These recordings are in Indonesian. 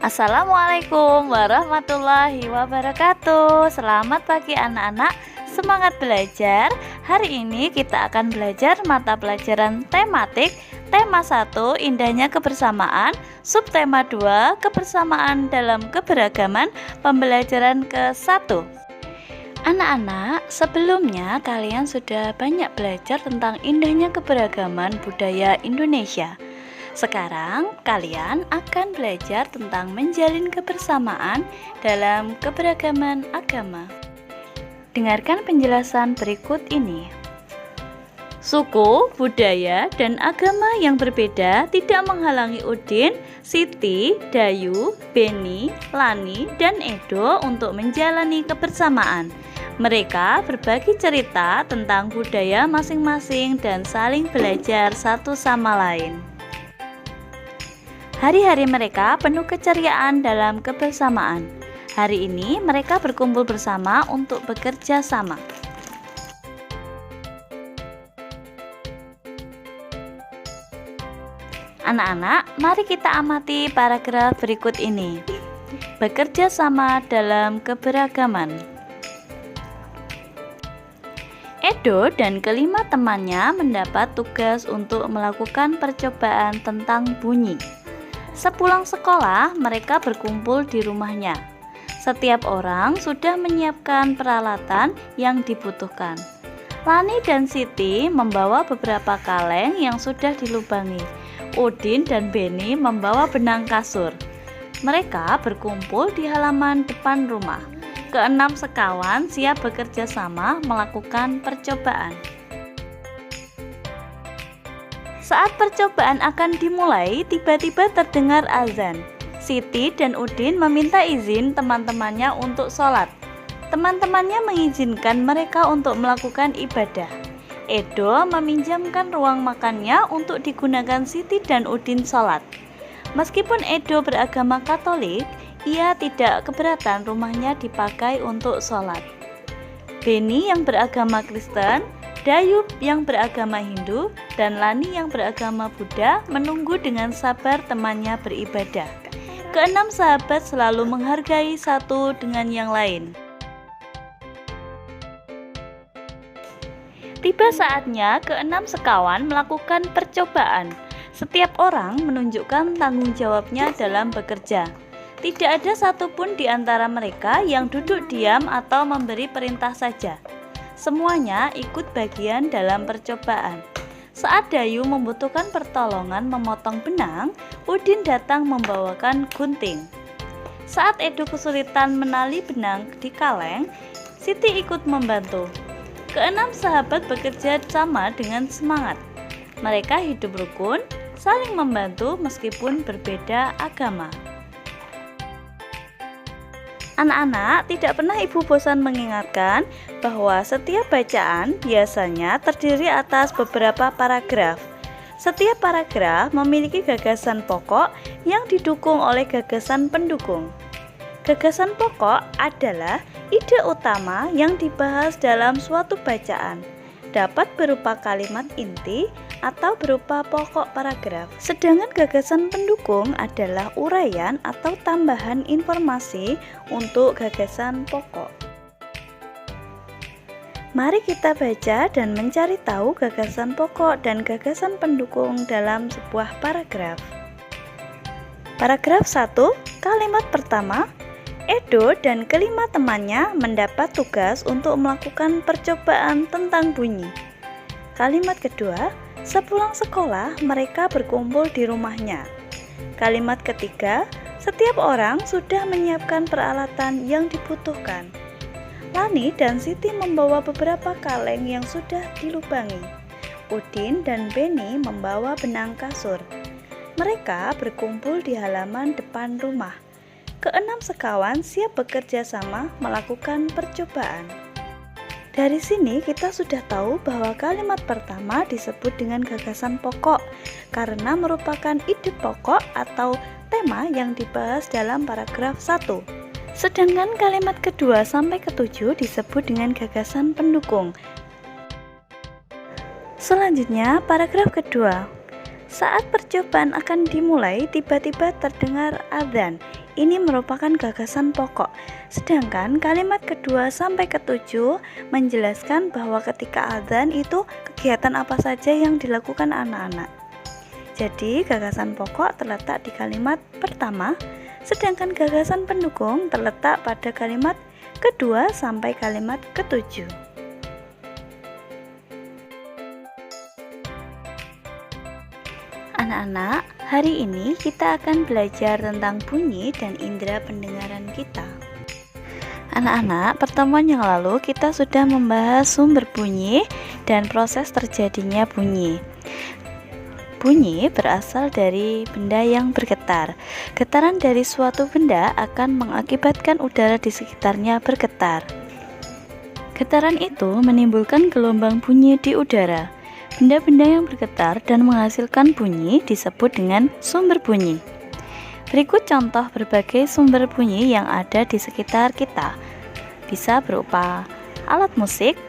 Assalamualaikum warahmatullahi wabarakatuh. Selamat pagi anak-anak, semangat belajar. Hari ini kita akan belajar mata pelajaran tematik. Tema 1, indahnya kebersamaan. Subtema 2, kebersamaan dalam keberagaman. Pembelajaran ke-1. Anak-anak, sebelumnya kalian sudah banyak belajar tentang indahnya keberagaman budaya Indonesia. Sekarang kalian akan belajar tentang menjalin kebersamaan dalam keberagaman agama. Dengarkan penjelasan berikut ini. Suku, budaya, dan agama yang berbeda tidak menghalangi Udin, Siti, Dayu, Beni, Lani, dan Edo untuk menjalani kebersamaan. Mereka berbagi cerita tentang budaya masing-masing dan saling belajar satu sama lain. Hari-hari mereka penuh keceriaan dalam kebersamaan. Hari ini mereka berkumpul bersama untuk bekerja sama. Anak-anak, mari kita amati paragraf berikut ini. Bekerja sama dalam keberagaman. Edo dan kelima temannya mendapat tugas untuk melakukan percobaan tentang bunyi. Sepulang sekolah, mereka berkumpul di rumahnya. Setiap orang sudah menyiapkan peralatan yang dibutuhkan. Lani dan Siti membawa beberapa kaleng yang sudah dilubangi. Udin dan Beni membawa benang kasur. Mereka berkumpul di halaman depan rumah. Keenam sekawan siap bekerja sama melakukan percobaan. Saat percobaan akan dimulai, tiba-tiba terdengar azan. Siti dan Udin meminta izin teman-temannya untuk sholat. Teman-temannya mengizinkan mereka untuk melakukan ibadah. Edo meminjamkan ruang makannya untuk digunakan Siti dan Udin sholat. Meskipun Edo beragama Katolik, ia tidak keberatan rumahnya dipakai untuk sholat. Beni yang beragama Kristen, Dayu yang beragama Hindu, dan Lani yang beragama Buddha menunggu dengan sabar temannya beribadah. Keenam sahabat selalu menghargai satu dengan yang lain. Tiba saatnya keenam sekawan melakukan percobaan. Setiap orang menunjukkan tanggung jawabnya dalam bekerja. Tidak ada satupun di antara mereka yang duduk diam atau memberi perintah saja. Semuanya ikut bagian dalam percobaan. Saat Dayu membutuhkan pertolongan memotong benang, Udin datang membawakan gunting. Saat Edo kesulitan menali benang di kaleng, Siti ikut membantu. Keenam sahabat bekerja sama dengan semangat. Mereka hidup rukun, saling membantu meskipun berbeda agama. Anak-anak, tidak pernah ibu bosan mengingatkan bahwa setiap bacaan biasanya terdiri atas beberapa paragraf. Setiap paragraf memiliki gagasan pokok yang didukung oleh gagasan pendukung. Gagasan pokok adalah ide utama yang dibahas dalam suatu bacaan. Dapat berupa kalimat inti atau berupa pokok paragraf. Sedangkan gagasan pendukung adalah uraian atau tambahan informasi untuk gagasan pokok. Mari kita baca dan mencari tahu gagasan pokok dan gagasan pendukung dalam sebuah paragraf. Paragraf 1, kalimat pertama, Edo dan kelima temannya mendapat tugas untuk melakukan percobaan tentang bunyi. Kalimat kedua, sepulang sekolah mereka berkumpul di rumahnya. Kalimat ketiga, setiap orang sudah menyiapkan peralatan yang dibutuhkan. Lani dan Siti membawa beberapa kaleng yang sudah dilubangi. Udin dan Beni membawa benang kasur. Mereka berkumpul di halaman depan rumah. Keenam sekawan siap bekerja sama melakukan percobaan. Dari sini kita sudah tahu bahwa kalimat pertama disebut dengan gagasan pokok karena merupakan ide pokok atau tema yang dibahas dalam paragraf 1. Sedangkan kalimat kedua sampai ketujuh disebut dengan gagasan pendukung. Selanjutnya paragraf kedua. Saat percobaan akan dimulai, tiba-tiba terdengar adzan. ini merupakan gagasan pokok. Sedangkan kalimat kedua sampai ketujuh menjelaskan bahwa ketika adzan itu kegiatan apa saja yang dilakukan anak-anak. Jadi gagasan pokok terletak di kalimat pertama, sedangkan gagasan pendukung terletak pada kalimat kedua sampai kalimat ketujuh. Anak-anak, hari ini kita akan belajar tentang bunyi dan indera pendengaran kita. Anak-anak, pertemuan yang lalu kita sudah membahas sumber bunyi dan proses terjadinya bunyi. Bunyi berasal dari benda yang bergetar. Getaran dari suatu benda akan mengakibatkan udara di sekitarnya bergetar. Getaran itu menimbulkan gelombang bunyi di udara. Benda-benda yang bergetar dan menghasilkan bunyi disebut dengan sumber bunyi. Berikut contoh berbagai sumber bunyi yang ada di sekitar kita. Bisa berupa alat musik,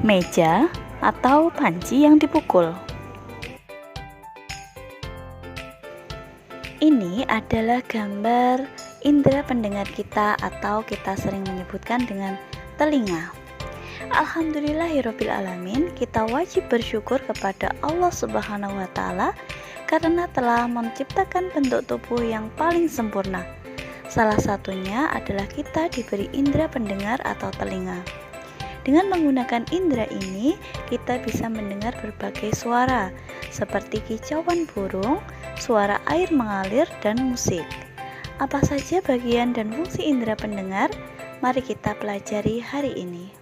meja, atau panci yang dipukul. Ini adalah gambar indera pendengar kita atau kita sering menyebutkan dengan telinga. Alhamdulillahirrabbilalamin, kita wajib bersyukur kepada Allah Subhanahu wa Ta'ala karena telah menciptakan bentuk tubuh yang paling sempurna. Salah satunya adalah kita diberi indera pendengar atau telinga. Dengan menggunakan indera ini, kita bisa mendengar berbagai suara seperti kicauan burung, suara air mengalir, dan musik. Apa saja bagian dan fungsi indera pendengar? Mari kita pelajari hari ini.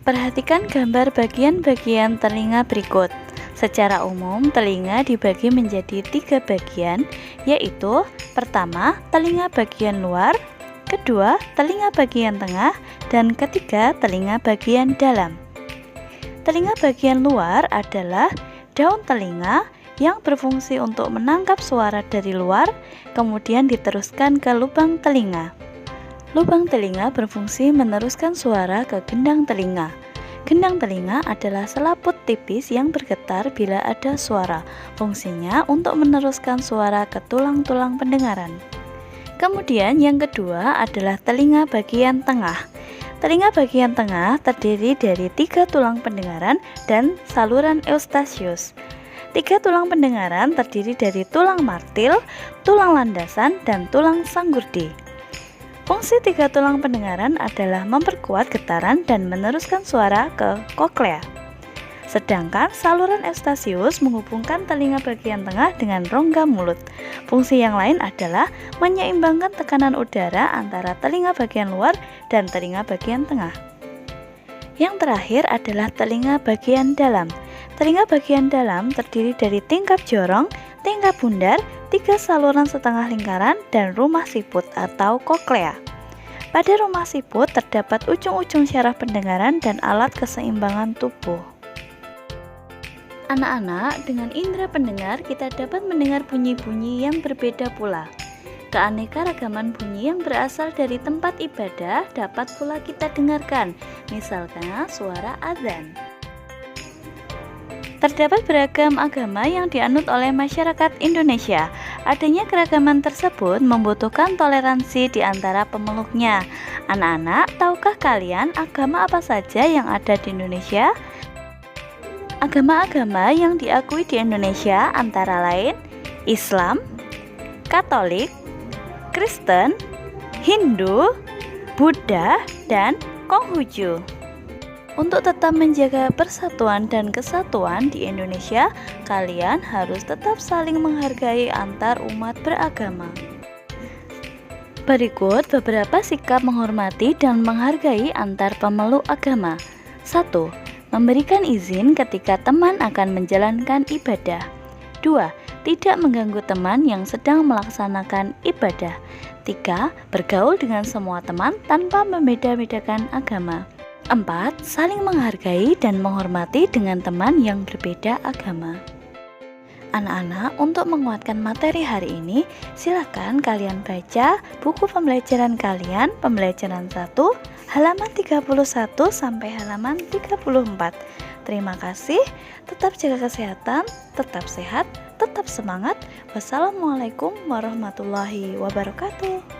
Perhatikan gambar bagian-bagian telinga berikut. Secara umum, telinga dibagi menjadi 3 bagian, yaitu pertama, telinga bagian luar, kedua, telinga bagian tengah, dan ketiga, telinga bagian dalam. Telinga bagian luar adalah daun telinga yang berfungsi untuk menangkap suara dari luar, kemudian diteruskan ke lubang telinga. Lubang telinga berfungsi meneruskan suara ke gendang telinga. Gendang telinga adalah selaput tipis yang bergetar bila ada suara. Fungsinya untuk meneruskan suara ke tulang-tulang pendengaran. Kemudian yang kedua adalah telinga bagian tengah. Telinga bagian tengah terdiri dari 3 tulang pendengaran dan saluran eustasius. 3 tulang pendengaran terdiri dari tulang martil, tulang landasan, dan tulang sanggurdi. Fungsi 3 tulang pendengaran adalah memperkuat getaran dan meneruskan suara ke koklea. Sedangkan saluran eustasius menghubungkan telinga bagian tengah dengan rongga mulut. Fungsi yang lain adalah menyeimbangkan tekanan udara antara telinga bagian luar dan telinga bagian tengah. Yang terakhir adalah telinga bagian dalam. Telinga bagian dalam terdiri dari tingkap jorong, tingkap bundar, 3 saluran setengah lingkaran, dan rumah siput atau koklea. Pada rumah siput terdapat ujung-ujung syaraf pendengaran dan alat keseimbangan tubuh. Anak-anak, dengan indera pendengar kita dapat mendengar bunyi-bunyi yang berbeda pula. Keanekaragaman bunyi yang berasal dari tempat ibadah dapat pula kita dengarkan, misalkan suara adzan. Terdapat beragam agama yang dianut oleh masyarakat Indonesia. Adanya keragaman tersebut membutuhkan toleransi di antara pemeluknya. Anak-anak, tahukah kalian agama apa saja yang ada di Indonesia? Agama-agama yang diakui di Indonesia antara lain Islam, Katolik, Kristen, Hindu, Buddha, dan Konghucu. Untuk tetap menjaga persatuan dan kesatuan di Indonesia, kalian harus tetap saling menghargai antar umat beragama. Berikut beberapa sikap menghormati dan menghargai antar pemeluk agama. 1. Memberikan izin ketika teman akan menjalankan ibadah. 2. Tidak mengganggu teman yang sedang melaksanakan ibadah. 3. Bergaul dengan semua teman tanpa membeda-bedakan agama. 4. Saling menghargai dan menghormati dengan teman yang berbeda agama. Anak-anak, untuk menguatkan materi hari ini, silakan kalian baca buku pembelajaran kalian, pembelajaran 1, halaman 31 sampai halaman 34. Terima kasih, tetap jaga kesehatan, tetap sehat, tetap semangat. Wassalamualaikum warahmatullahi wabarakatuh.